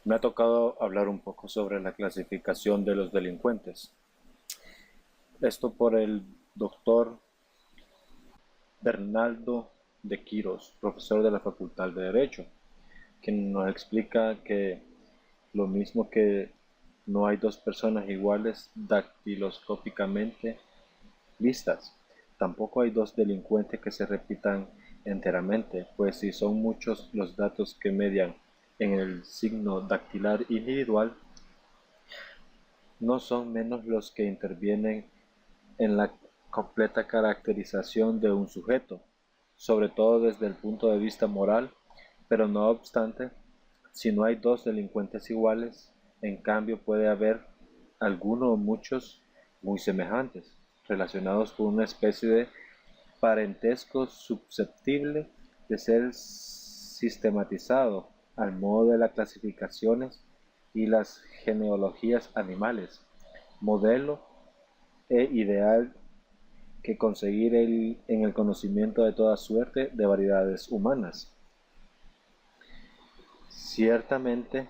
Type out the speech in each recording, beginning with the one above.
Me ha tocado hablar un poco sobre la clasificación de los delincuentes. Esto por el doctor Bernardo de Quirós, profesor de la Facultad de Derecho, quien nos explica que lo mismo que no hay dos personas iguales dactiloscópicamente vistas, tampoco hay dos delincuentes que se repitan enteramente, pues si son muchos los datos que median en el signo dactilar individual, no son menos los que intervienen en la completa caracterización de un sujeto, sobre todo desde el punto de vista moral, pero no obstante, si no hay dos delincuentes iguales, en cambio puede haber alguno o muchos muy semejantes, relacionados por una especie de parentesco susceptible de ser sistematizado al modo de las clasificaciones y las genealogías animales, modelo e ideal que conseguir en el conocimiento de toda suerte de variedades humanas. Ciertamente,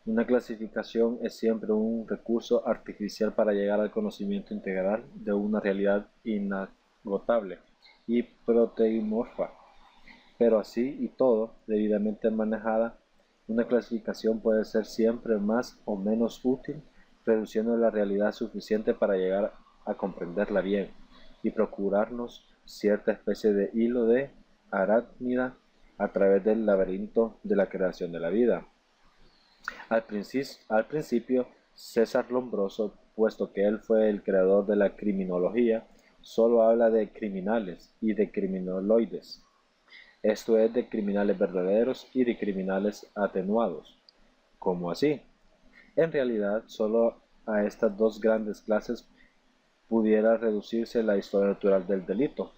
una clasificación es siempre un recurso artificial para llegar al conocimiento integral de una realidad inagotable y proteimorfa, pero así y todo, debidamente manejada, una clasificación puede ser siempre más o menos útil, reduciendo la realidad suficiente para llegar a comprenderla bien y procurarnos cierta especie de hilo de arácnida a través del laberinto de la creación de la vida. Al principio, César Lombroso, puesto que él fue el creador de la criminología, solo habla de criminales y de criminoloides, esto es de criminales verdaderos y de criminales atenuados. ¿Cómo así? En realidad, solo a estas dos grandes clases pudiera reducirse la historia natural del delito.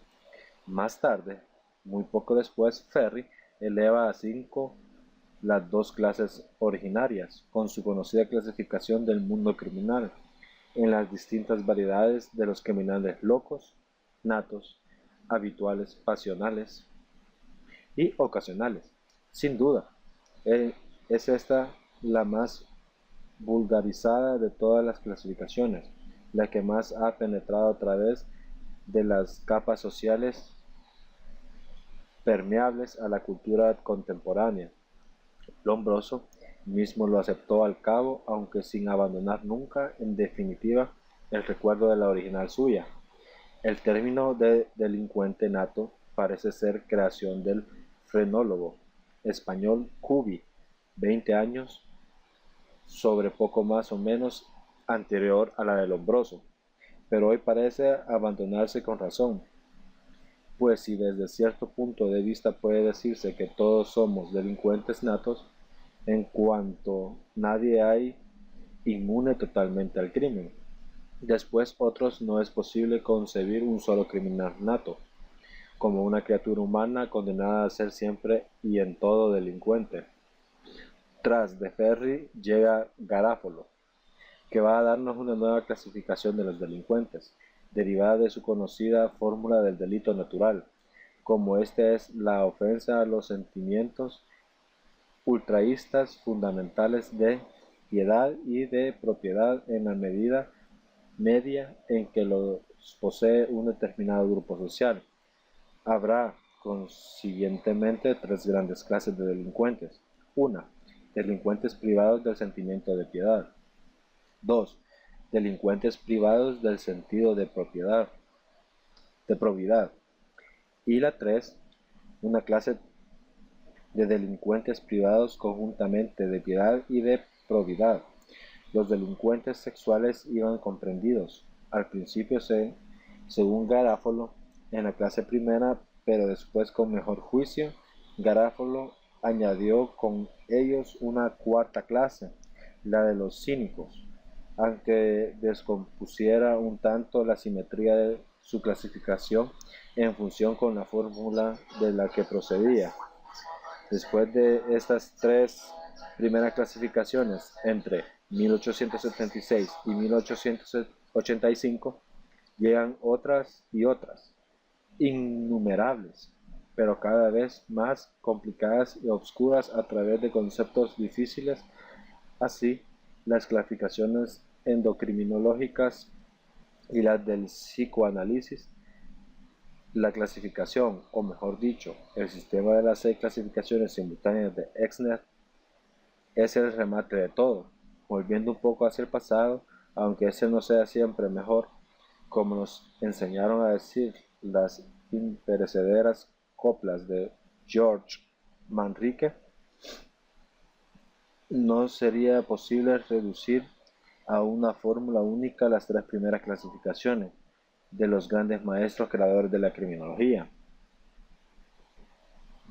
Más tarde, muy poco después, Ferri eleva a cinco las dos clases originarias, con su conocida clasificación del mundo criminal, en las distintas variedades de los criminales locos, natos, habituales, pasionales y ocasionales. Sin duda, eh, es esta la más vulgarizada de todas las clasificaciones, la que más ha penetrado a través de las capas sociales permeables a la cultura contemporánea. Lombroso mismo lo aceptó al cabo, aunque sin abandonar nunca, en definitiva, el recuerdo de la original suya. El término de delincuente nato parece ser creación del frenólogo español Cubi, 20 años sobre poco más o menos anterior a la de Lombroso, pero hoy parece abandonarse con razón, pues si desde cierto punto de vista puede decirse que todos somos delincuentes natos, en cuanto nadie hay inmune totalmente al crimen. Después otros no es posible concebir un solo criminal nato, como una criatura humana condenada a ser siempre y en todo delincuente. Tras de Ferri llega Garofalo, que va a darnos una nueva clasificación de los delincuentes, derivada de su conocida fórmula del delito natural, como este es la ofensa a los sentimientos ultraístas fundamentales de piedad y de propiedad en la medida media en que los posee un determinado grupo social. Habrá, consiguientemente, tres grandes clases de delincuentes. Una, delincuentes privados del sentimiento de piedad. 2. Delincuentes privados del sentido de probidad. Y la 3. Una clase de delincuentes privados conjuntamente de piedad y de probidad. Los delincuentes sexuales iban comprendidos, al principio según Garofalo, en la clase primera, pero después con mejor juicio, Garofalo añadió con ellos una cuarta clase, la de los cínicos, aunque descompusiera un tanto la simetría de su clasificación en función con la fórmula de la que procedía. Después de estas tres primeras clasificaciones, entre 1876 y 1885, llegan otras y otras, innumerables, pero cada vez más complicadas y obscuras a través de conceptos difíciles Así, las clasificaciones endocrinológicas y las del psicoanálisis, la clasificación, o mejor dicho, el sistema de las 6 clasificaciones simultáneas de Exner es el remate de todo, volviendo un poco hacia el pasado, aunque ese no sea siempre mejor, como nos enseñaron a decir las imperecederas coplas de George Manrique. No sería posible reducir a una fórmula única las 3 primeras clasificaciones de los grandes maestros creadores de la criminología.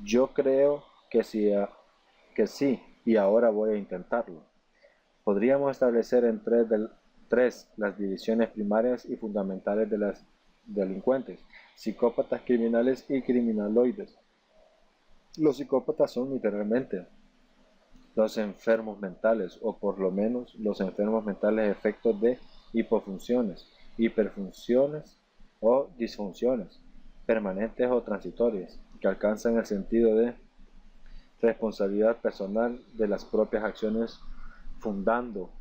Yo creo que sí, y ahora voy a intentarlo. Podríamos establecer en tres las divisiones primarias y fundamentales de las delincuentes: psicópatas, criminales y criminaloides. Los psicópatas son literalmente los enfermos mentales, o por lo menos los enfermos mentales efectos de hipofunciones, hiperfunciones o disfunciones, permanentes o transitorias, que alcanzan el sentido de responsabilidad personal de las propias acciones, fundando,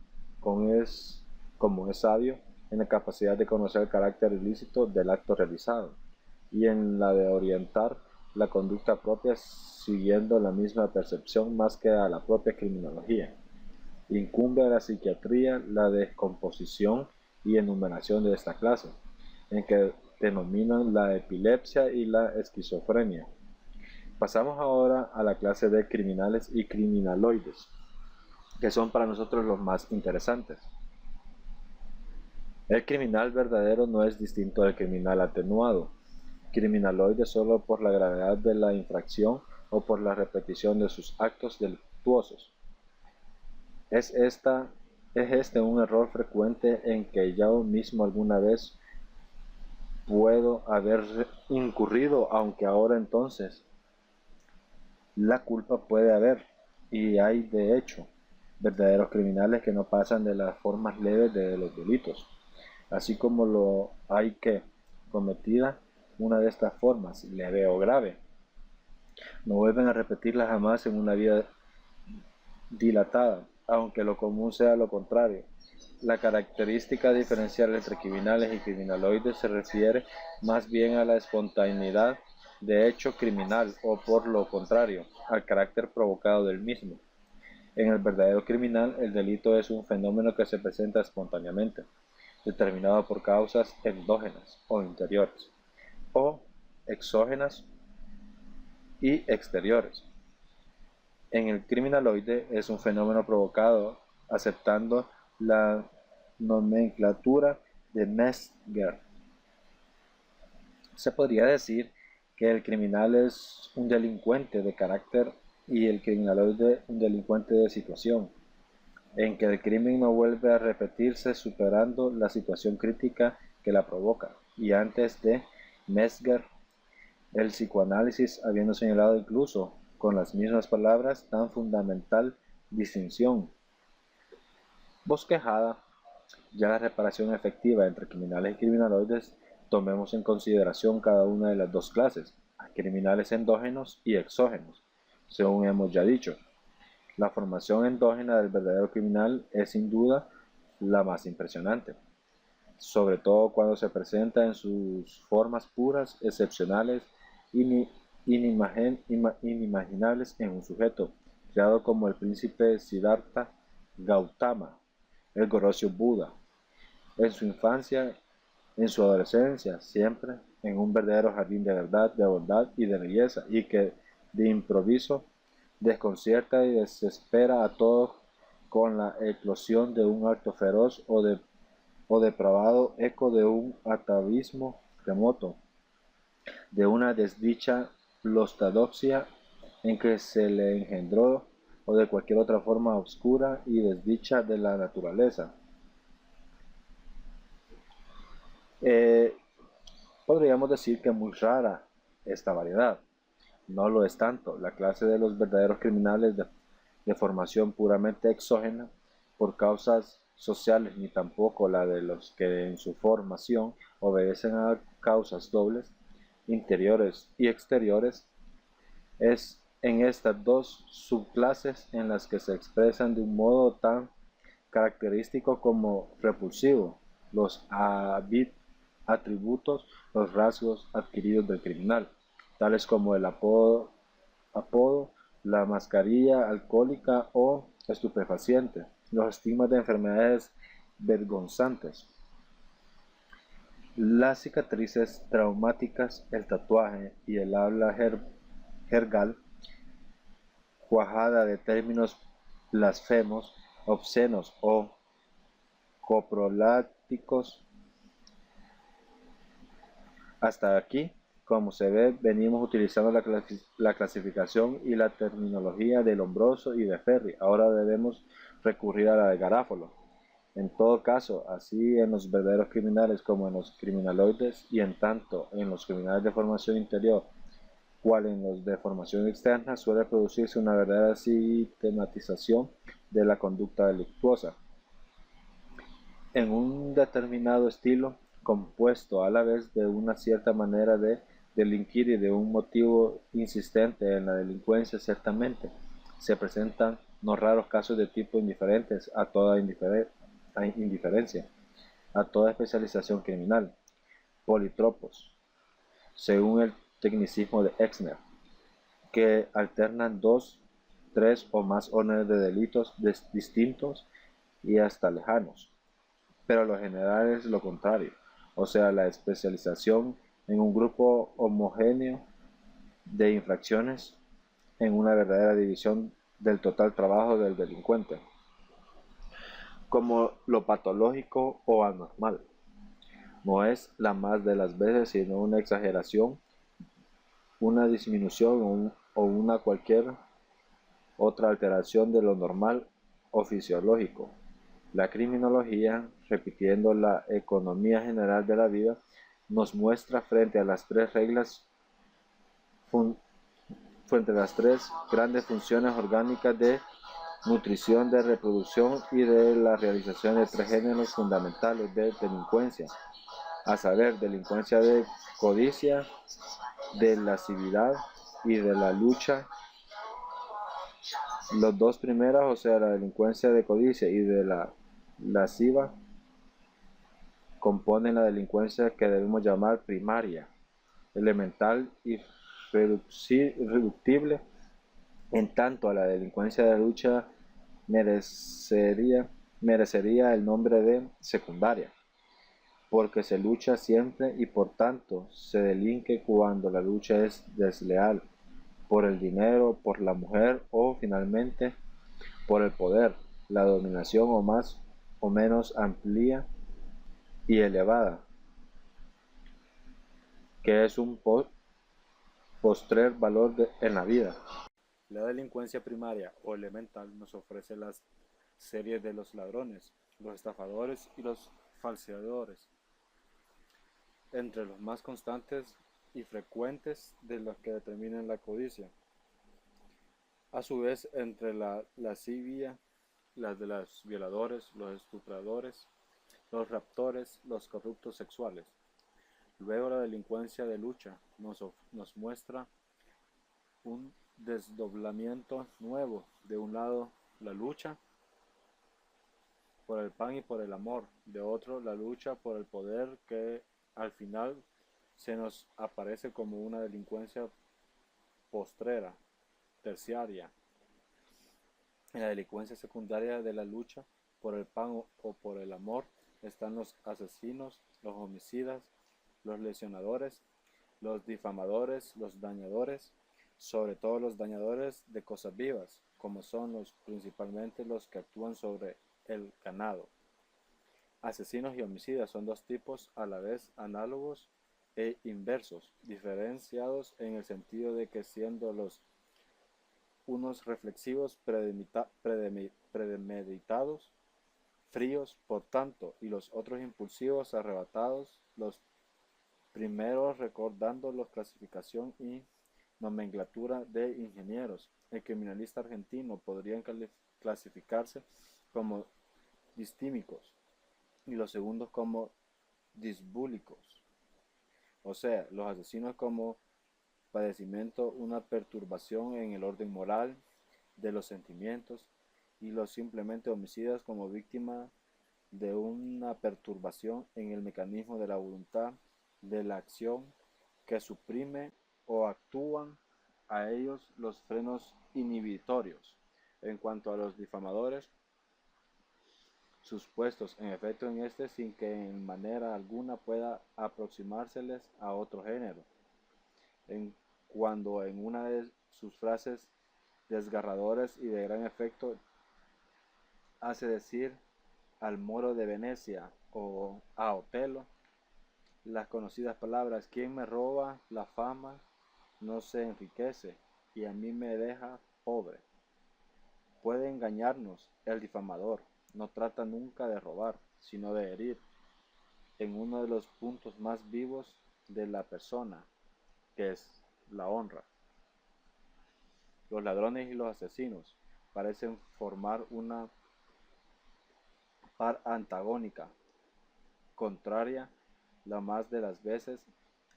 como es sabio, en la capacidad de conocer el carácter ilícito del acto realizado, y en la de orientar la conducta propia siguiendo la misma percepción más que a la propia criminología. Incumbe a la psiquiatría la descomposición y enumeración de esta clase, en que denominan la epilepsia y la esquizofrenia. Pasamos ahora a la clase de criminales y criminaloides, que son para nosotros los más interesantes. El criminal verdadero no es distinto del criminal atenuado, criminaloide solo por la gravedad de la infracción o por la repetición de sus actos delictuosos. Es este un error frecuente en que yo mismo alguna vez puedo haber incurrido, aunque ahora entonces la culpa puede haber, y hay de hecho verdaderos criminales que no pasan de las formas leves de los delitos, así como lo hay que, cometida una de estas formas, leve o grave, no vuelven a repetirla jamás en una vida dilatada, aunque lo común sea lo contrario. La característica diferencial entre criminales y criminaloides se refiere más bien a la espontaneidad de hecho criminal, o por lo contrario, al carácter provocado del mismo. En el verdadero criminal, el delito es un fenómeno que se presenta espontáneamente, determinado por causas endógenas o interiores, o exógenas y exteriores. En el criminaloide es un fenómeno provocado, aceptando la nomenclatura de Metzger. Se podría decir que el criminal es un delincuente de carácter y el criminaloide un delincuente de situación, en que el crimen no vuelve a repetirse superando la situación crítica que la provoca. Y antes de Metzger, el psicoanálisis, habiendo señalado incluso con las mismas palabras tan fundamental distinción bosquejada, ya la reparación efectiva entre criminales y criminaloides, tomemos en consideración cada una de las dos clases, criminales endógenos y exógenos, según hemos ya dicho. La formación endógena del verdadero criminal es sin duda la más impresionante, sobre todo cuando se presenta en sus formas puras, excepcionales, inimaginables en un sujeto, creado como el príncipe Siddhartha Gautama, el Gorosio Buda, en su infancia, en su adolescencia, siempre en un verdadero jardín de verdad, de bondad y de belleza, y que de improviso desconcierta y desespera a todos con la eclosión de un acto feroz o depravado eco de un atavismo remoto, de una desdicha lostadoxia en que se le engendró, o de cualquier otra forma oscura y desdicha de la naturaleza. Eh, Podríamos decir que es muy rara esta variedad. No lo es tanto. La clase de los verdaderos criminales de formación puramente exógena por causas sociales, ni tampoco la de los que en su formación obedecen a causas dobles, interiores y exteriores, es en estas dos subclases en las que se expresan de un modo tan característico como repulsivo los atributos, los rasgos adquiridos del criminal, tales como el apodo, la mascarilla alcohólica o estupefaciente, los estigmas de enfermedades vergonzantes, las cicatrices traumáticas, el tatuaje y el habla jergal, cuajada de términos blasfemos, obscenos o coprolácticos. Hasta aquí, como se ve, venimos utilizando la clasificación y la terminología de Lombroso y de Ferri. Ahora debemos recurrir a la de Garáfolo. En todo caso, así en los verdaderos criminales como en los criminaloides y en tanto en los criminales de formación interior cual en los de formación externa suele producirse una verdadera sistematización de la conducta delictuosa en un determinado estilo, compuesto a la vez de una cierta manera de delinquir y de un motivo insistente en la delincuencia. Ciertamente se presentan no raros casos de tipo indiferentes a toda indiferencia, a toda especialización criminal, politropos, según el tecnicismo de Exner, que alternan dos, tres o más órdenes de delitos distintos y hasta lejanos, pero lo general es lo contrario, o sea, la especialización en un grupo homogéneo de infracciones en una verdadera división del total trabajo del delincuente, como lo patológico o anormal. No es la más de las veces sino una exageración, una disminución o una cualquier otra alteración de lo normal o fisiológico. La criminología, repitiendo la economía general de la vida, nos muestra frente a las tres reglas, frente a las tres grandes funciones orgánicas de nutrición, de reproducción y de la realización de tres géneros fundamentales de delincuencia, a saber, delincuencia de codicia, de lascividad y de la lucha. Los dos primeras, o sea, la delincuencia de codicia y de la lasciva, componen la delincuencia que debemos llamar primaria, elemental y irreductible, en tanto a la delincuencia de lucha merecería el nombre de secundaria, porque se lucha siempre y por tanto se delinque cuando la lucha es desleal, por el dinero, por la mujer o finalmente por el poder, la dominación o más o menos amplia y elevada, que es un postrer valor en la vida. La delincuencia primaria o elemental nos ofrece las series de los ladrones, los estafadores y los falseadores, entre los más constantes y frecuentes de los que determinan la codicia. A su vez, entre la lascivia, las de los violadores, los estupradores, los raptores, los corruptos sexuales. Luego la delincuencia de lucha nos muestra un desdoblamiento nuevo. De un lado, la lucha por el pan y por el amor. De otro, la lucha por el poder que al final se nos aparece como una delincuencia postrera, terciaria. En la delincuencia secundaria de la lucha por el pan o por el amor están los asesinos, los homicidas, los lesionadores, los difamadores, los dañadores, sobre todo los dañadores de cosas vivas, como son principalmente los que actúan sobre el ganado. Asesinos y homicidas son dos tipos a la vez análogos e inversos, diferenciados en el sentido de que siendo los unos reflexivos premeditados, fríos por tanto, y los otros impulsivos arrebatados, los primeros recordando la clasificación y nomenclatura de ingenieros. El criminalista argentino podrían clasificarse como distímicos y los segundos como disbúlicos, o sea, los asesinos como padecimiento una perturbación en el orden moral de los sentimientos, y los simplemente homicidas como víctima de una perturbación en el mecanismo de la voluntad de la acción que suprime o actúan a ellos los frenos inhibitorios. En cuanto a los difamadores, sus puestos en efecto en este sin que en manera alguna pueda aproximárseles a otro género, cuando en una de sus frases desgarradoras y de gran efecto hace decir al moro de Venecia o a Otelo las conocidas palabras: quien me roba la fama no se enriquece, y a mí me deja pobre. Puede engañarnos el difamador, no trata nunca de robar, sino de herir, en uno de los puntos más vivos de la persona, que es la honra. Los ladrones y los asesinos parecen formar una par antagónica, contraria la más de las veces,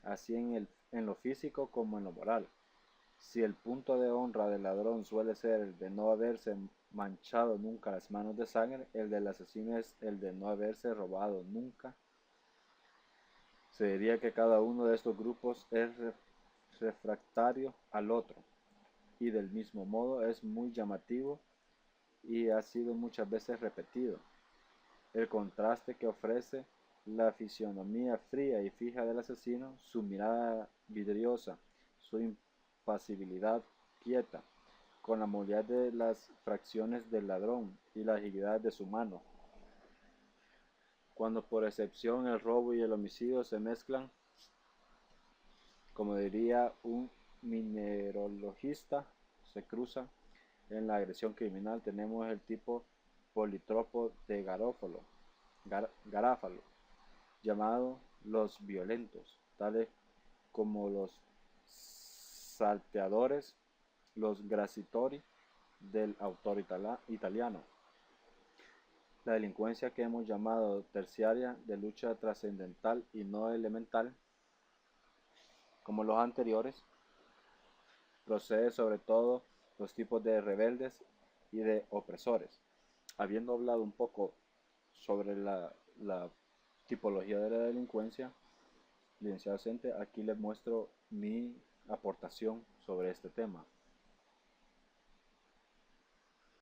así en lo físico como en lo moral. Si el punto de honra del ladrón suele ser el de no haberse manchado nunca las manos de sangre, el del asesino es el de no haberse robado nunca. Se diría que cada uno de estos grupos es refractario al otro, y del mismo modo es muy llamativo y ha sido muchas veces repetido el contraste que ofrece la fisionomía fría y fija del asesino, su mirada vidriosa, su impasibilidad quieta, con la movilidad de las fracciones del ladrón y la agilidad de su mano. Cuando por excepción el robo y el homicidio se mezclan, como diría un mineralogista, se cruzan en la agresión criminal, tenemos el tipo polítropo de Garáfalo, llamado los violentos, tales como los salteadores, los gracitori del autor italiano. La delincuencia que hemos llamado terciaria, de lucha trascendental y no elemental, como los anteriores, procede sobre todo los tipos de rebeldes y de opresores. Habiendo hablado un poco sobre la tipología de la delincuencia, licenciado docente, aquí les muestro mi aportación sobre este tema.